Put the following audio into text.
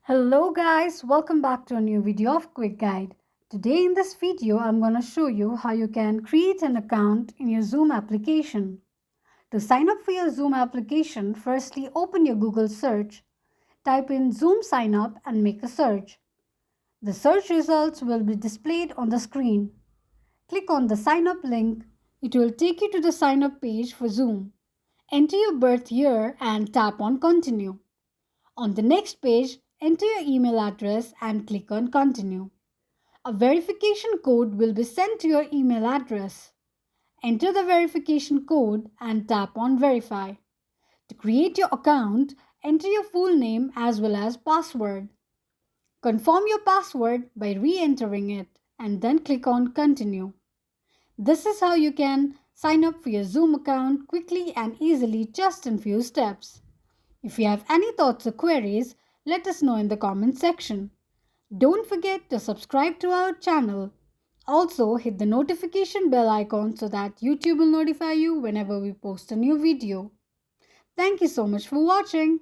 Hello guys, welcome back to a new video of Quick Guide. Today in this video, I'm going to show you how you can create an account in your Zoom application. To sign up for your Zoom application, firstly open your Google search, type in Zoom sign up and make a search. The search results will be displayed on the screen. Click on the sign up link. It will take you to the sign up page for Zoom. Enter your birth year and tap on continue. On the next page, enter your email address and click on Continue. A verification code will be sent to your email address. Enter the verification code and tap on Verify. To create your account, enter your full name as well as password. Confirm your password by re-entering it and then click on Continue. This is how you can sign up for your Zoom account quickly and easily just in few steps. If you have any thoughts or queries, let us know in the comment section. Don't forget to subscribe to our channel. Also, hit the notification bell icon so that YouTube will notify you whenever we post a new video. Thank you so much for watching.